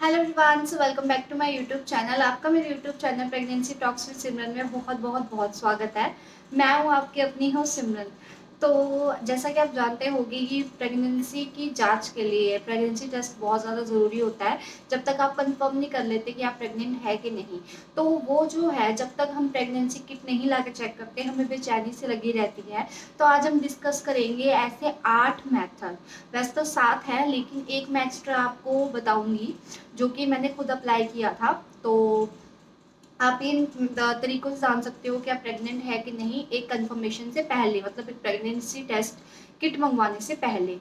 Hello everyone, so welcome back to my YouTube channel. आपका मेरे YouTube channel pregnancy talks with Simran में बहुत बहुत बहुत स्वागत है। मैं हूँ आपकी अपनी होस्ट सिमरन। तो जैसा कि आप जानते होंगे कि प्रेगनेंसी की जांच के लिए प्रेगनेंसी टेस्ट बहुत ज़्यादा ज़रूरी होता है। जब तक आप कंफर्म नहीं कर लेते कि आप प्रेग्नेंट है कि नहीं, तो वो जो है जब तक हम प्रेगनेंसी किट नहीं ला के चेक करते हमें बेचैनी से लगी रहती है। तो आज हम डिस्कस करेंगे ऐसे 8 मेथड। वैसे तो 7 है लेकिन एक मैं एक्स्ट्रा आपको बताऊंगी जो कि मैंने खुद अप्लाई किया था। तो आप इन तरीकों से जान सकते हो कि आप प्रेग्नेंट है कि नहीं एक कंफर्मेशन से पहले, मतलब एक प्रेगनेंसी टेस्ट किट मंगवाने से पहले।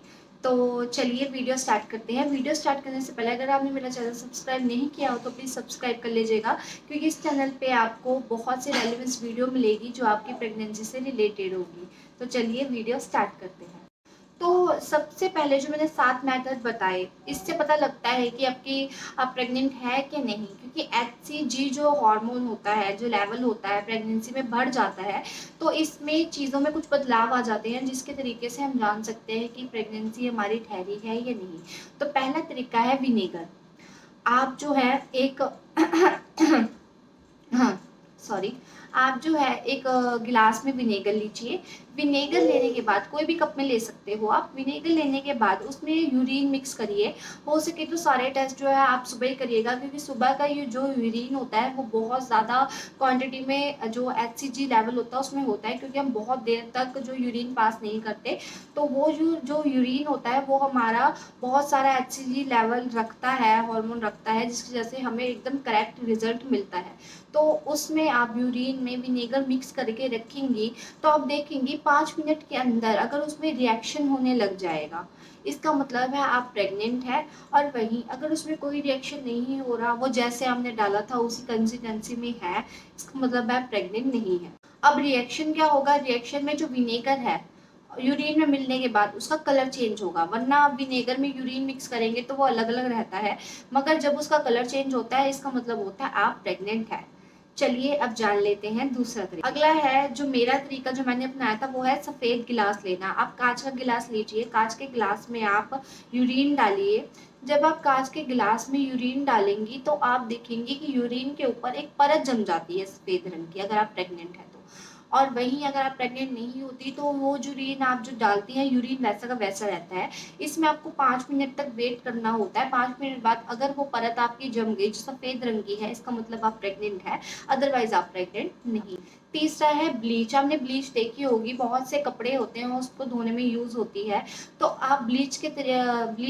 तो चलिए वीडियो स्टार्ट करते हैं। वीडियो स्टार्ट करने से पहले अगर आपने मेरा चैनल सब्सक्राइब नहीं किया हो तो प्लीज़ सब्सक्राइब कर लीजिएगा, क्योंकि इस चैनल पे आपको बहुत सी रेलिवेंस वीडियो मिलेगी जो आपकी प्रेगनेंसी से रिलेटेड होगी। तो चलिए वीडियो स्टार्ट करते हैं। तो सबसे पहले जो मैंने 7 मेथड बताए, इससे पता लगता है कि आप प्रेग्नेंट है कि नहीं, क्योंकि एचसीजी जो हार्मोन होता है, जो लेवल होता है प्रेगनेंसी में बढ़ जाता है। तो इसमें चीज़ों में कुछ बदलाव आ जाते हैं जिसके तरीके से हम जान सकते हैं कि प्रेगनेंसी हमारी ठहरी है या नहीं। तो पहला तरीका है विनेगर। आप जो है एक हाँ, सॉरी। आप जो है एक गिलास में विनेगर लीजिए। विनेगर लेने के बाद कोई भी कप में ले सकते हो आप। विनेगर लेने के बाद उसमें यूरिन मिक्स करिए। हो सके तो सारे टेस्ट जो है आप सुबह ही करिएगा, क्योंकि सुबह का ये जो यूरिन होता है वो बहुत ज़्यादा क्वांटिटी में जो एचसीजी लेवल होता है उसमें होता है, क्योंकि हम बहुत देर तक जो यूरिन पास नहीं करते। तो वो जो यूरिन होता है वो हमारा बहुत सारा एचसीजी लेवल रखता है, हार्मोन रखता है, जिसकी वजह से हमें एकदम करेक्ट रिजल्ट मिलता है। तो उसमें आप यूरिन में विनेगर मिक्स करके रखेंगी तो आप देखेंगी 5 मिनट के अंदर अगर उसमें रिएक्शन होने लग जाएगा, इसका मतलब है आप प्रेग्नेंट है। और वहीं अगर उसमें कोई रिएक्शन नहीं हो रहा, वो जैसे आपने डाला था उसी कंसिस्टेंसी में है, इसका मतलब है प्रेग्नेंट नहीं है। अब रिएक्शन क्या होगा? रिएक्शन में जो विनेगर है यूरिन में मिलने के बाद उसका कलर चेंज होगा, वरना आप विनेगर में यूरिन मिक्स करेंगे तो वो अलग अलग रहता है, मगर जब उसका कलर चेंज होता है इसका मतलब होता है आप प्रेग्नेंट है। चलिए अब जान लेते हैं दूसरा तरीका। अगला है जो मेरा तरीका जो मैंने अपनाया था वो है सफ़ेद गिलास लेना। आप कांच का गिलास लीजिए, कांच के गिलास में आप यूरिन डालिए। जब आप कांच के गिलास में यूरिन डालेंगी तो आप देखेंगे कि यूरिन के ऊपर एक परत जम जाती है सफ़ेद रंग की, अगर आप प्रेग्नेंट है तो। और वहीं अगर आप प्रेग्नेंट नहीं होती तो वो जो यूरिन आप जो डालती हैं यूरिन वैसा का वैसा रहता है। इसमें आपको 5 मिनट तक वेट करना होता है। 5 मिनट बाद अगर वो परत आपकी जम गई जो सफ़ेद रंग की है, इसका मतलब आप प्रेग्नेंट है, अदरवाइज आप प्रेग्नेंट नहीं। तीसरा है ब्लीच। आपने ब्लीच देखी होगी, बहुत से कपड़े होते हैं उसको धोने में यूज़ होती है। तो आप ब्लीच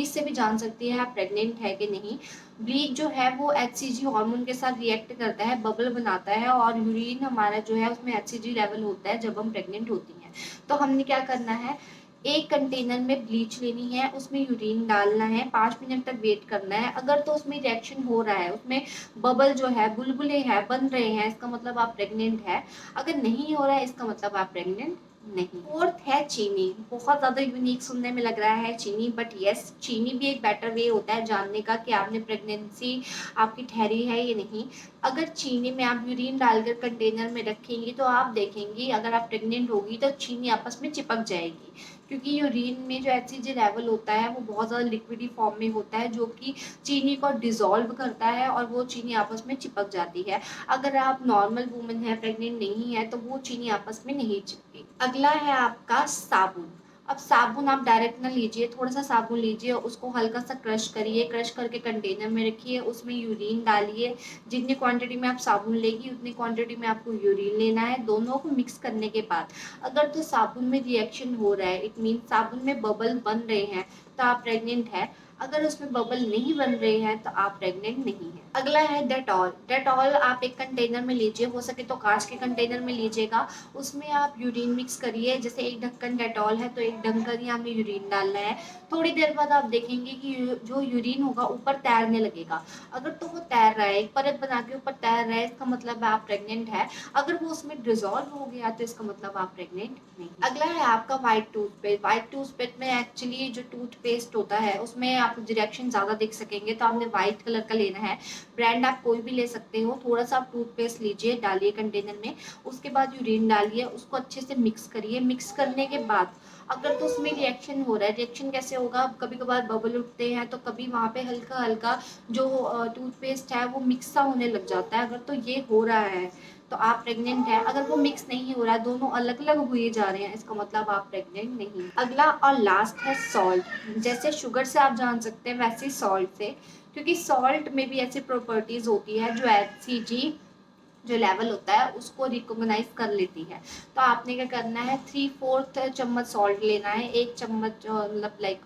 से भी जान सकती है आप प्रेग्नेंट है कि नहीं। ब्लीच जो है वो एचसीजी हार्मोन के साथ रिएक्ट करता है, बबल बनाता है, और यूरिन हमारा जो है उसमें एचसीजी लेवल होता है जब हम प्रेग्नेंट होती हैं। तो हमने क्या करना है, एक कंटेनर में ब्लीच लेनी है, उसमें यूरिन डालना है, 5 मिनट तक वेट करना है। अगर तो उसमें रिएक्शन हो रहा है, उसमें बबल जो है, बुलबुले हैं, बन रहे हैं, इसका मतलब आप प्रेग्नेंट है। अगर नहीं हो रहा है इसका मतलब आप प्रेग्नेंट नहीं। फोर्थ है चीनी। बहुत ज़्यादा यूनिक सुनने में लग रहा है चीनी, बट यस, चीनी भी एक बेटर वे होता है जानने का कि आपने प्रेगनेंसी आपकी ठहरी है या नहीं। अगर चीनी में आप यूरिन डालकर कंटेनर में रखेंगी तो आप देखेंगी अगर आप प्रेग्नेंट होगी तो चीनी आपस में चिपक जाएगी, क्योंकि यूरिन में जो एचसीजी लेवल होता है वो बहुत ज़्यादा लिक्विडी फॉर्म में होता है, जो कि चीनी को डिज़ोल्व करता है और वो चीनी आपस में चिपक जाती है। अगर आप नॉर्मल वूमन है, प्रेग्नेंट नहीं है, तो वो चीनी आपस में नहीं चिपकेगी। अगला है आपका साबुन। अब साबुन आप डायरेक्ट ना लीजिए, थोड़ा सा साबुन लीजिए, उसको हल्का सा क्रश करिए, क्रश करके कंटेनर में रखिए, उसमें यूरिन डालिए। जितनी क्वांटिटी में आप साबुन लेगी उतनी क्वांटिटी में आपको यूरिन लेना है। दोनों को मिक्स करने के बाद अगर तो साबुन में रिएक्शन हो रहा है, इट मीन साबुन में बबल बन रहे हैं, तो आप प्रेग्नेंट है। अगर उसमें बबल नहीं बन रहे हैं तो आप प्रेग्नेंट नहीं है। अगला है डेटॉल। डेटॉल आप एक कंटेनर में लीजिए, हो सके तो कांच के कंटेनर में लीजिएगा। उसमें आप यूरिन मिक्स करिए, जैसे एक ढक्कन डेटॉल है तो एक ढक्कन ही हमें यूरिन डालना है। थोड़ी देर बाद आप देखेंगे कि जो यूरिन होगा ऊपर तैरने लगेगा। अगर तो वो तैर रहा है, एक परत बना के ऊपर तैर रहा है, इसका मतलब आप प्रेग्नेंट है। अगर वो उसमें डिजोल्व हो गया तो इसका मतलब आप प्रेग्नेंट नहीं। अगला है आपका व्हाइट टूथपेस्ट। व्हाइट टूथपेस्ट में एक्चुअली जो टूथपेस्ट होता है उसमें आप डायरेक्शन ज़्यादा देख सकेंगे, तो आपने व्हाइट कलर का लेना है। ब्रांड आप कोई भी ले सकते हो। थोड़ा सा आप टूथपेस्ट लीजिए, डालिए कंटेनर में, उसके बाद यूरिन डालिए, उसको अच्छे से मिक्स करिए। मिक्स करने के बाद अगर तो उसमें रिएक्शन हो रहा है, रिएक्शन कैसे होगा, कभी कभार बबल उठते हैं, तो कभी वहाँ पे हल्का हल्का जो टूथपेस्ट है वो मिक्स सा होने लग जाता है। अगर तो ये हो रहा है तो आप प्रेग्नेंट हैं। अगर वो मिक्स नहीं हो रहा, दोनों अलग अलग हुए जा रहे हैं, इसका मतलब आप प्रेग्नेंट नहीं हैं। अगला और लास्ट है सॉल्ट। जैसे शुगर से आप जान सकते हैं, वैसे सॉल्ट से, क्योंकि सॉल्ट में भी ऐसी प्रॉपर्टीज होती है जो HCG जो लेवल होता है उसको रिकॉग्नाइज कर लेती है। तो आपने क्या करना है, 3/4 चम्मच सॉल्ट लेना है, 1 चम्मच मतलब लाइक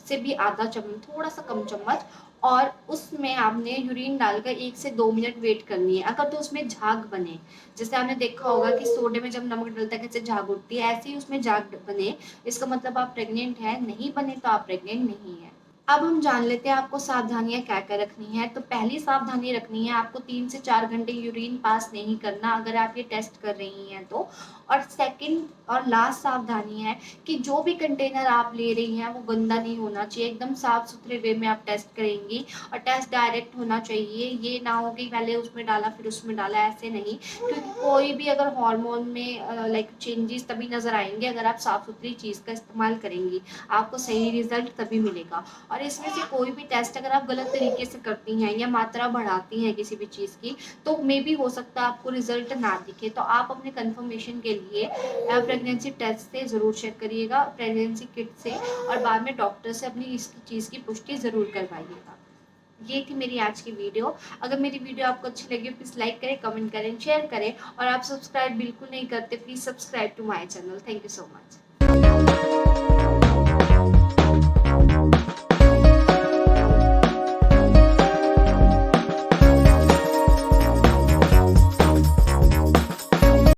से भी आधा चम्मच, थोड़ा सा कम चम्मच, और उसमें आपने यूरिन डालकर 1 से 2 मिनट वेट करनी है। अगर तो उसमें झाग बने, जैसे आपने देखा होगा कि सोडे में जब नमक डलता है कैसे झाग उठती है, ऐसे ही उसमें झाग बने, इसका मतलब आप प्रेग्नेंट है। नहीं बने तो आप प्रेग्नेंट नहीं है। अब हम जान लेते हैं आपको सावधानियां क्या क्या रखनी है। तो पहली सावधानी रखनी है, आपको 3 से 4 घंटे यूरिन पास नहीं करना अगर आप ये टेस्ट कर रही हैं तो। और सेकंड और लास्ट सावधानी है कि जो भी कंटेनर आप ले रही हैं वो गंदा नहीं होना चाहिए, एकदम साफ सुथरे वे में आप टेस्ट करेंगी। और टेस्ट डायरेक्ट होना चाहिए, ये ना हो कि पहले उसमें डाला फिर उसमें डाला, ऐसे नहीं। क्योंकि कोई भी अगर हार्मोन में लाइक चेंजेस तभी नजर आएंगे अगर आप साफ सुथरी चीज़ का इस्तेमाल करेंगी, आपको सही रिजल्ट तभी मिलेगा। और इसमें से कोई भी टेस्ट अगर आप गलत तरीके से करती हैं या मात्रा बढ़ाती हैं किसी भी चीज़ की, तो मे भी हो सकता है आपको रिजल्ट ना दिखे। तो आप अपने कंफर्मेशन के लिए प्रेगनेंसी टेस्ट से ज़रूर चेक करिएगा, प्रेगनेंसी किट से, और बाद में डॉक्टर से अपनी इसकी चीज़ की पुष्टि ज़रूर करवाइएगा। ये थी मेरी आज की वीडियो। अगर मेरी वीडियो आपको अच्छी लगी प्लीज़ लाइक करें, कमेंट करें, शेयर करें, और आप सब्सक्राइब बिल्कुल नहीं करते please subscribe to my channel. Thank you so much.